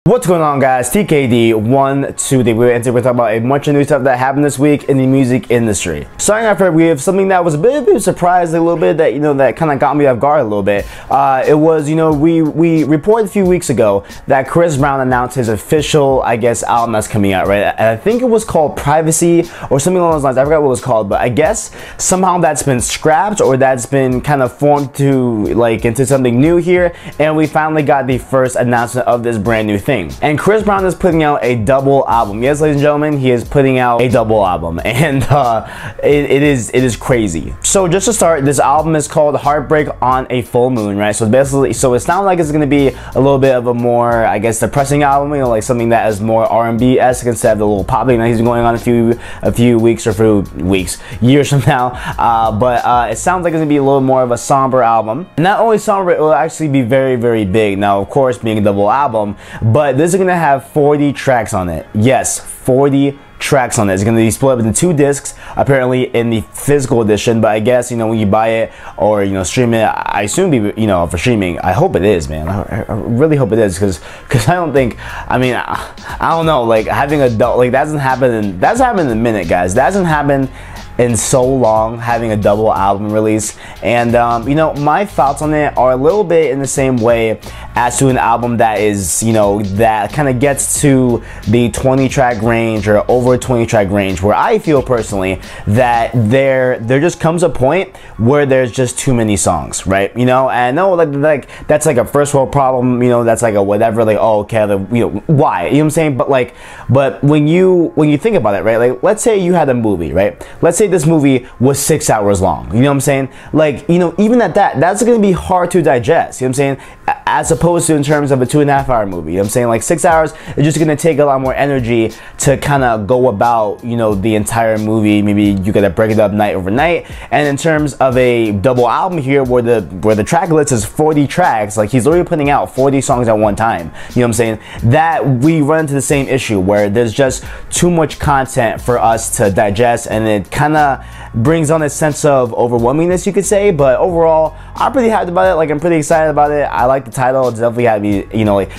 What's going on, guys? TKD1 we're talking about a bunch of new stuff that happened this week in the music industry. Starting off, we have something that was a bit of a surprise, a little bit that that kind of got me off guard a little bit. It was we reported a few weeks ago that Chris Brown announced his official, I guess, album that's coming out, right? And I think it was called Privacy or something along those lines. I forgot what it was called, but I guess somehow that's been scrapped or that's been kind of formed to into something new here, and we finally got the first announcement of this brand new thing. And Chris Brown is putting out a double album. Yes, ladies and gentlemen, he is putting out a double album, and it is crazy. So just to start, this album is called Heartbreak on a Full Moon, right? So basically, it sounds like it's going to be a little bit of a more, I guess, depressing album, like something that is more R&B-esque instead of the little popping that he's going on a few weeks or years from now. But it sounds like it's going to be a little more of a somber album. Not only somber, it will actually be very, very big. Now, of course, being a double album, but this is going to have 40 tracks on it. Yes, 40 tracks on it. It's going to be split up into 2 discs, apparently in the physical edition, but I guess when you buy it or stream it, I assume for streaming. I hope it is, man. I really hope it is, because I don't think, I don't know, having a that hasn't happened in a minute, guys. That hasn't happened in so long, having a double album release. And my thoughts on it are a little bit in the same way as to an album that is that kind of gets to the 20 track range or over 20 track range, where I feel personally that there just comes a point where there's just too many songs, right? And I know that's like a first world problem, that's like a whatever, oh, okay, why, you know what I'm saying? But when you think about it, right, let's say you had a movie, right? Let's say this movie was 6 hours long, you know what I'm saying? Even at that's gonna be hard to digest, you know what I'm saying, as opposed to in terms of a 2.5 hour movie, you know what I'm saying? 6 hours is just gonna take a lot more energy to kind of go about the entire movie. Maybe you gotta break it up night over night. And in terms of a double album here, where the track list is 40 tracks, he's literally putting out 40 songs at one time, you know what I'm saying, that we run into the same issue where there's just too much content for us to digest, and it kind of brings on a sense of overwhelmingness, you could say. But overall, I'm pretty hyped about it. I'm pretty excited about it. I like the title. It definitely had me,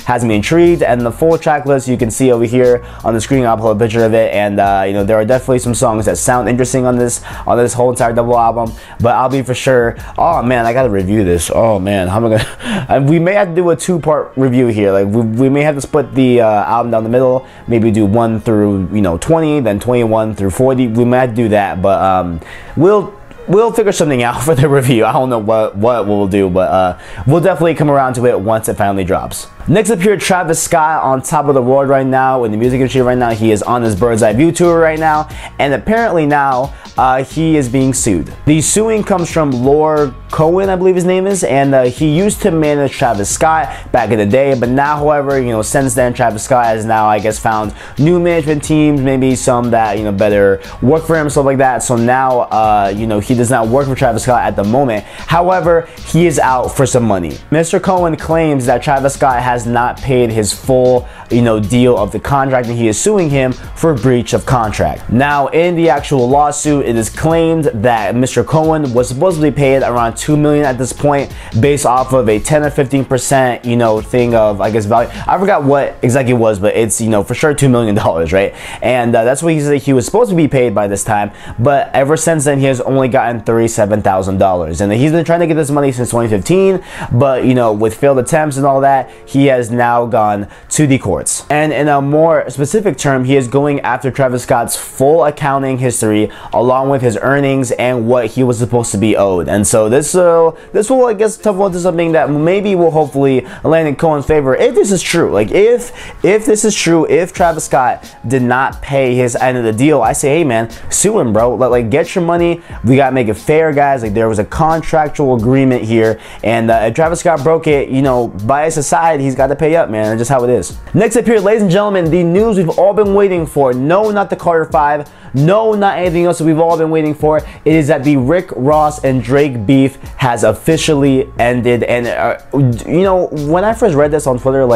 has me intrigued. And the full track list you can see over here on the screen. I'll put a picture of it. And there are definitely some songs that sound interesting on this whole entire double album. But I'll be for sure. Oh man, I gotta review this. Oh man, how am I gonna? We may have to do a 2-part review here. We may have to split the album down the middle. Maybe do 1 through 20, then 21 through 40. We might have to do that, but we'll figure something out for the review. I don't know what we'll do, but we'll definitely come around to it once it finally drops. Next up here, Travis Scott on top of the world right now in the music industry right now. He is on his Bird's Eye View tour right now, and apparently now he is being sued. The suing comes from Lord Cohen, I believe his name is, and he used to manage Travis Scott back in the day, but now, however, since then, Travis Scott has now, I guess, found new management teams, maybe some that better work for him, stuff like that. So now he does not work for Travis Scott at the moment. However, he is out for some money. Mr. Cohen claims that Travis Scott has not paid his full deal of the contract, and he is suing him for breach of contract. Now, in the actual lawsuit, it is claimed that Mr. Cohen was supposed to be paid around $2 million at this point, based off of a 10 or 15% thing of, I guess, value. I forgot what exactly it was, but it's for sure $2 million, right? And that's what he said he was supposed to be paid by this time. But ever since then, he has only gotten $37,000, and he's been trying to get this money since 2015. But with failed attempts and all that, he has now gone to the courts. And in a more specific term, he is going after Travis Scott's full accounting history, along with his earnings and what he was supposed to be owed. And so this will, I guess, tough into something that maybe will hopefully land in Cohen's favor if this is true. If this is true, if Travis Scott did not pay his end of the deal, I say, hey man, sue him, bro. Get your money. We gotta make it fair, guys. There was a contractual agreement here, and if Travis Scott broke it, by his side, he's got to pay up, man. That's just how it is. Next up here, ladies and gentlemen, the news we've all been waiting for. No, not the Carter 5. No, not anything else that we've all been waiting for. It is that the Rick Ross and Drake beef has officially ended. And when I first read this on Twitter,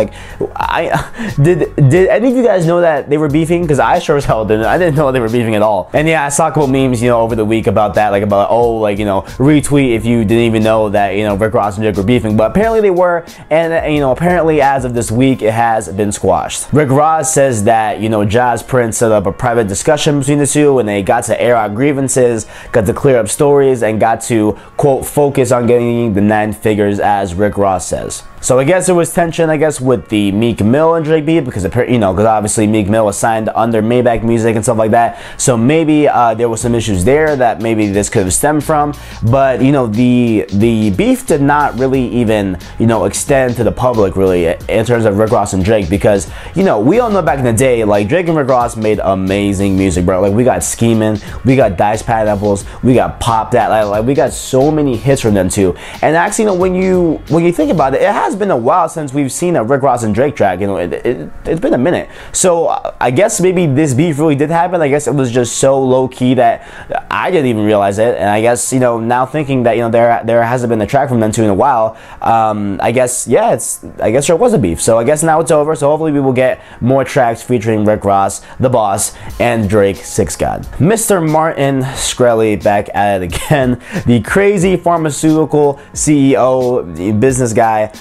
did any of you guys know that they were beefing? Because I sure as hell didn't. I didn't know they were beefing at all. And yeah, I saw a couple memes over the week about that, retweet if you didn't even know that Rick Ross and Drake were beefing. But apparently they were, and apparently apparently as of this week, it has been squashed. Rick Ross says that, you know, Jazz Prince set up a private discussion between the two, and they got to air out grievances, got to clear up stories, and got to, quote, focus on getting the 9 figures, as Rick Ross says. So I guess there was tension, I guess, with the Meek Mill and Drake beef, because, you know, because obviously Meek Mill was signed under Maybach Music and stuff like that. So maybe there was some issues there that maybe this could have stemmed from. But, you know, the beef did not really even, you know, extend to the public, really, in terms of Rick Ross and Drake, because, you know, we all know back in the day, like, Drake and Rick Ross made amazing music, bro. Like, we got Schemin', we got Dice Pineapples, we got Pop That, like we got so many hits from them too. And actually, you know, when you think about it, it has been a while since we've seen a Rick Ross and Drake track. You know, it's been a minute. So I guess maybe this beef really did happen. I guess it was just so low key that I didn't even realize it. And I guess, you know, now thinking that, you know, there hasn't been a track from them two in a while, I guess, yeah, I guess there was a beef. So I guess now it's over. So hopefully we will get more tracks featuring Rick Ross, The Boss, and Drake 6 God. Mr. Martin Shkreli back at it again. The crazy pharmaceutical CEO, business guy,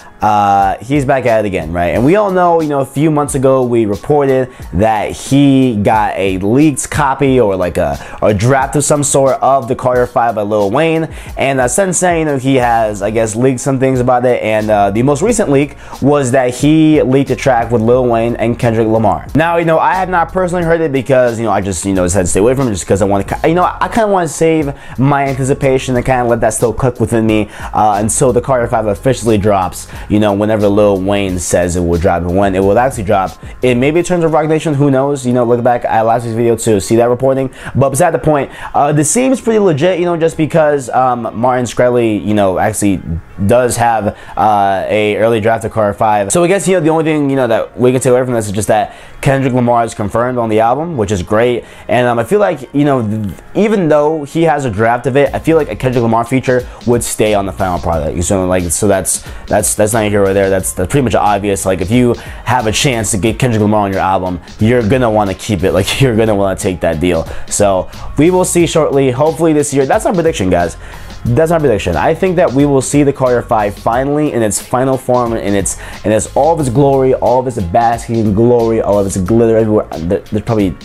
he's back at it again, right? And we all know, you know, a few months ago we reported that he got a leaked copy or like a draft of some sort of the Carter 5 by Lil Wayne, and since then, you know, he has, I guess, leaked some things about it, and the most recent leak was that he leaked a track with Lil Wayne and Kendrick Lamar. Now, you know, I have not personally heard it because, you know, I just, you know, decided to stay away from it just because I want to, you know, I kind of want to save my anticipation and kind of let that still cook within me until the Carter 5 officially drops. You know, whenever Lil Wayne says it will drop, and when it will actually drop, it maybe turns of Rock Nation, who knows? You know, look back at last week's video to see that reporting. But beside the point, this seems pretty legit, you know, just because Martin Shkreli, you know, actually does have a early draft of Carter 5. So I guess, you know, the only thing, you know, that we can take away from this is just that Kendrick Lamar is confirmed on the album, which is great. And I feel like, you know, even though he has a draft of it, I feel like a Kendrick Lamar feature would stay on the final product. So like, so that's not here or there. That's pretty much obvious. Like, if you have a chance to get Kendrick Lamar on your album, you're gonna want to keep it. Like, you're gonna want to take that deal. So we will see shortly. Hopefully this year. That's our prediction, guys. That's my prediction. I think that we will see the Carter 5 finally in its final form, and it's all of its glory, all of its basking in glory, all of its glitter everywhere. There's probably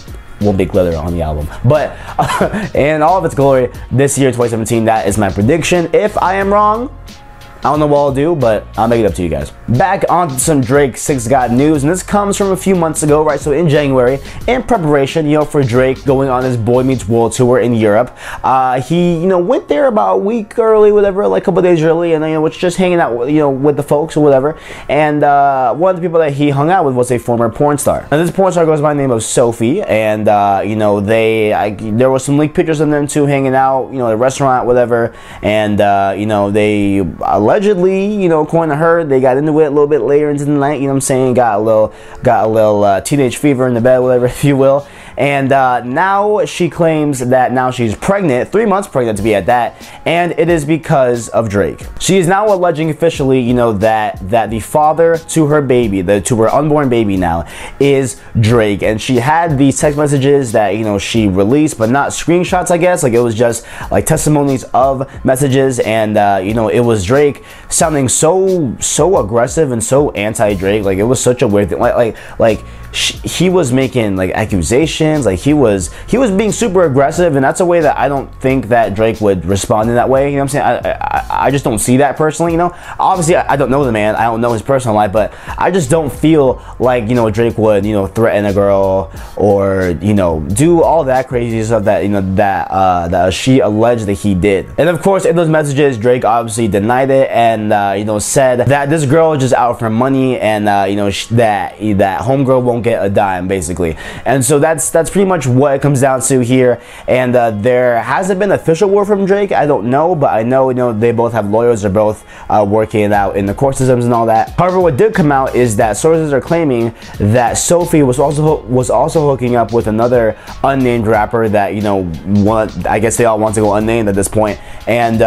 won't be glitter on the album, but in all of its glory this year, 2017. That is my prediction. If I am wrong, I don't know what I'll do, but I'll make it up to you guys. Back on to some Drake 6 God news, and this comes from a few months ago, right? So in January, in preparation, you know, for Drake going on his Boy Meets World tour in Europe, he, you know, went there about a week early, whatever, like a couple days early, and, you know, was just hanging out, you know, with the folks or whatever. And one of the people that he hung out with was a former porn star. Now, this porn star goes by the name of Sophie, and you know, there were some leaked pictures of them two hanging out, you know, at a restaurant, whatever, and you know, they allegedly, you know, according to her, they got into it a little bit later into the night, you know what I'm saying, got a little teenage fever in the bed, whatever, if you will. And now she claims that now she's pregnant, 3 months pregnant to be at that, and it is because of Drake. She is now alleging officially, you know, that the father to her baby, to her unborn baby now, is Drake. And she had these text messages that, you know, she released, but not screenshots, I guess. Like, it was just like testimonies of messages, and you know, it was Drake sounding so aggressive and so anti-Drake. Like, it was such a weird thing. Like he was making like accusations, like he was being super aggressive, and that's a way that I don't think that Drake would respond in that way, you know what I'm saying? I just don't see that personally, you know. Obviously I don't know the man, I don't know his personal life, but I just don't feel like, you know, Drake would, you know, threaten a girl or, you know, do all that crazy stuff that, you know, that she alleged that he did. And of course, in those messages, Drake obviously denied it, and you know, said that this girl is just out for money, and you know, that homegirl won't get a dime, basically. And so that's pretty much what it comes down to here. And there hasn't been official word from Drake. I don't know, but I know, you know, they both have lawyers. They're both working it out in the court systems and all that. However, what did come out is that sources are claiming that Sophie was also hooking up with another unnamed rapper that, you know, I guess they all want to go unnamed at this point. And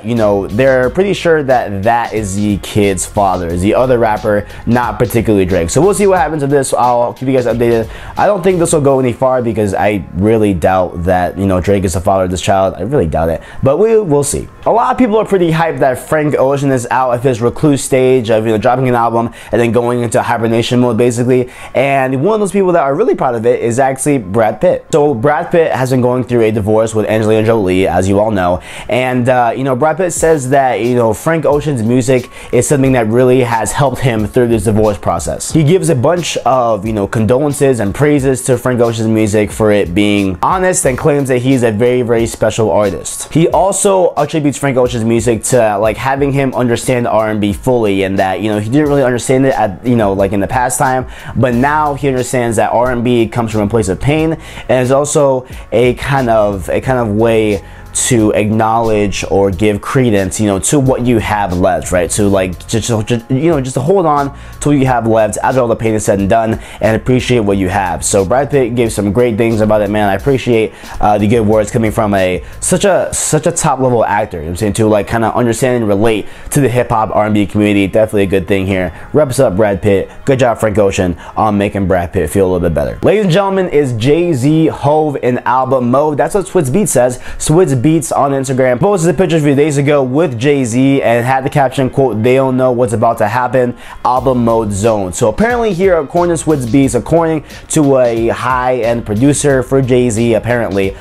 you know, they're pretty sure that is the kid's father, is the other rapper, not particularly Drake. So we'll see what happens with this. I'll keep you guys updated. I don't think this will go any far, because I really doubt that, you know, Drake is the father of this child. I really doubt it, but we'll see. A lot of people are pretty hyped that Frank Ocean is out of his recluse stage of, you know, dropping an album and then going into hibernation mode basically. And one of those people that are really proud of it is actually Brad Pitt. So Brad Pitt has been going through a divorce with Angelina Jolie, as you all know, and you know, Brad Pitt says that, you know, Frank Ocean's music is something that really has helped him through this divorce process. He gives a bunch of, you know, condolences and praises to Frank Ocean's music for it being honest, and claims that he's a very, very special artist. He also attributes Frank Ocean's music to like having him understand R&B fully, and that, you know, he didn't really understand it at, you know, like in the past time, but now he understands that R&B comes from a place of pain, and is also a kind of way to acknowledge or give credence, you know, to what you have left, right? To like just you know, just to hold on to what you have left after all the pain is said and done, and appreciate what you have. So Brad Pitt gave some great things about it, man. I appreciate the good words coming from such a top level actor, you know what I'm saying, to like kind of understand and relate to the hip hop R&B community. Definitely a good thing here. Reps up Brad Pitt. Good job, Frank Ocean, on making Brad Pitt feel a little bit better. Ladies and gentlemen, is Jay-Z Hove in album mode? That's what Swizz Beatz says. Swizz Beatz on Instagram posted a picture a few days ago with Jay-Z and had the caption, quote, "They don't know what's about to happen, album mode zone." So apparently here, according to Swizz Beatz, according to a high-end producer for Jay-Z, apparently,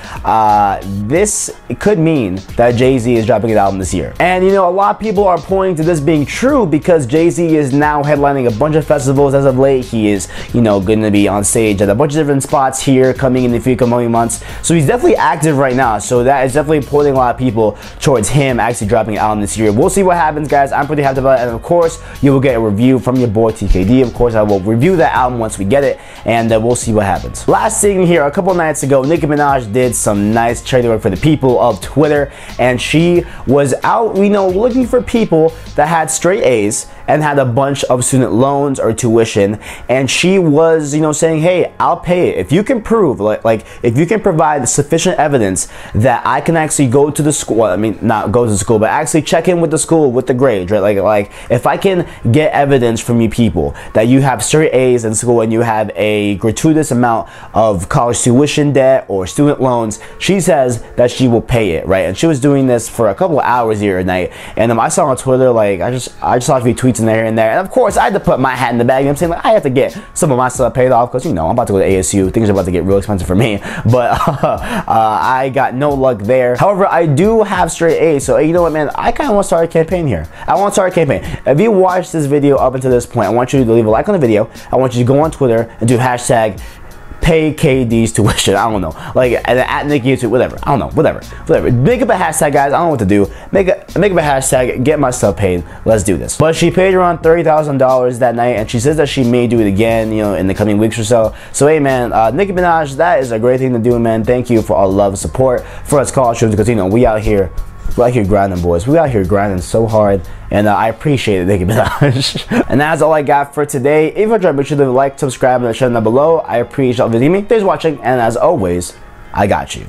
this could mean that Jay-Z is dropping an album this year. And you know, a lot of people are pointing to this being true because Jay-Z is now headlining a bunch of festivals as of late. He is, you know, going to be on stage at a bunch of different spots here coming in the few coming months. So he's definitely active right now. So that is definitely pointing a lot of people towards him actually dropping an album this year. We'll see what happens, guys. I'm pretty happy about it, and of course you will get a review from your boy TKD. Of course I will review that album once we get it, and we'll see what happens. Last thing here, a couple nights ago, Nicki Minaj did some nice charity work for the people of Twitter, and she was out, you know, looking for people that had straight A's and had a bunch of student loans or tuition, and she was, you know, saying, hey, I'll pay it if you can prove, like if you can provide sufficient evidence that I can actually go to the school. I mean, not go to the school, but actually check in with the school with the grades, right? Like if I can get evidence from you people that you have straight A's in school and you have a gratuitous amount of college tuition debt or student loans, she says that she will pay it, right? And she was doing this for a couple of hours here at night, and I saw on Twitter, like I just saw a few tweets in there and there, and of course I had to put my hat in the bag. You know what I'm saying? Like, I have to get some of my stuff paid off because, you know, I'm about to go to ASU. Things are about to get real expensive for me, but I got no luck there. However, I do have straight A's, so you know what, man, I kind of want to start a campaign here. I want to start a campaign. If you watched this video up until this point, I want you to leave a like on the video. I want you to go on Twitter and do hashtag pay KD's tuition. I don't know, like at Nicki, whatever. I don't know, whatever. Make up a hashtag, guys. I don't know what to do. Make up a hashtag. Get my stuff paid. Let's do this. But she paid around $30,000 that night, and she says that she may do it again, you know, in the coming weeks or so. So hey, man, Nicki Minaj, that is a great thing to do, man. Thank you for all the love and support for us college students, because you know we out here. We're out here grinding, boys. We out here grinding so hard, and I appreciate it, Nicki Minaj. And that's all I got for today. If you enjoyed, make sure to like, subscribe, and share down below. I appreciate y'all visiting me. Thanks for watching, and as always, I got you.